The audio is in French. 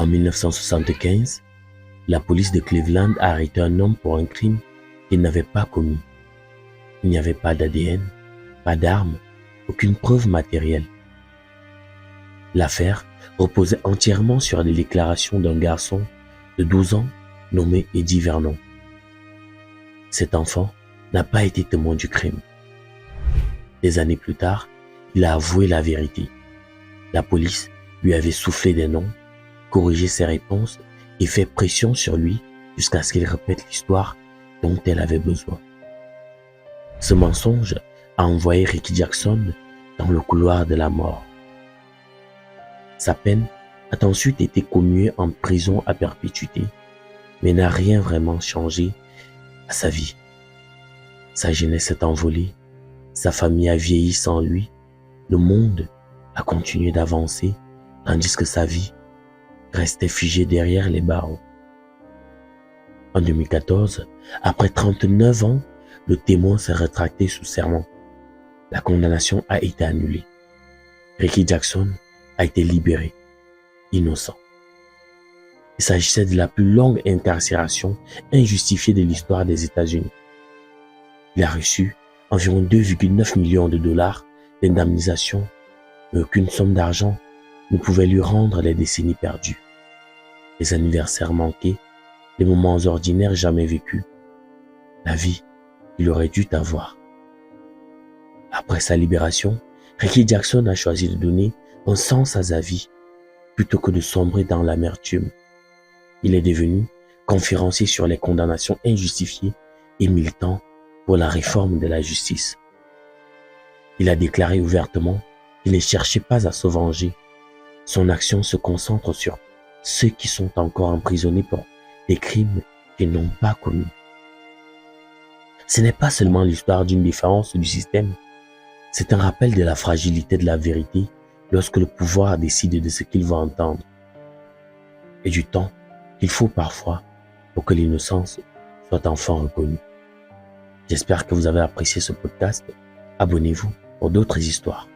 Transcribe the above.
En 1975, la police de Cleveland a arrêté un homme pour un crime qu'il n'avait pas commis. Il n'y avait pas d'ADN, pas d'armes, aucune preuve matérielle. L'affaire reposait entièrement sur les déclarations d'un garçon de 12 ans nommé Eddie Vernon. Cet enfant n'a pas été témoin du crime. Des années plus tard, il a avoué la vérité. La police lui avait soufflé des noms, corrigé ses réponses et fait pression sur lui jusqu'à ce qu'il répète l'histoire dont elle avait besoin. Ce mensonge a envoyé Ricky Jackson dans le couloir de la mort. Sa peine a ensuite été commuée en prison à perpétuité, mais n'a rien vraiment changé à sa vie. Sa jeunesse s'est envolée, sa famille a vieilli sans lui, le monde a continué d'avancer, tandis que sa vie restait figée derrière les barreaux. En 2014, après 39 ans, le témoin s'est rétracté sous serment. La condamnation a été annulée. Ricky Jackson a été libéré, innocent. Il s'agissait de la plus longue incarcération injustifiée de l'histoire des États-Unis. Il a reçu environ 2,9 millions de dollars d'indemnisation, mais aucune somme d'argent ne pouvait lui rendre les décennies perdues. Les anniversaires manqués, les moments ordinaires jamais vécus, la vie qu'il aurait dû avoir. Après sa libération, Ricky Jackson a choisi de donner un sens à sa vie plutôt que de sombrer dans l'amertume. Il est devenu conférencier sur les condamnations injustifiées et militant pour la réforme de la justice. Il a déclaré ouvertement qu'il ne cherchait pas à se venger. Son action se concentre sur ceux qui sont encore emprisonnés pour des crimes qu'ils n'ont pas commis. Ce n'est pas seulement l'histoire d'une différence du système, c'est un rappel de la fragilité de la vérité lorsque le pouvoir décide de ce qu'il va entendre, et du temps qu'il faut parfois pour que l'innocence soit enfin reconnue. J'espère que vous avez apprécié ce podcast. Abonnez-vous pour d'autres histoires.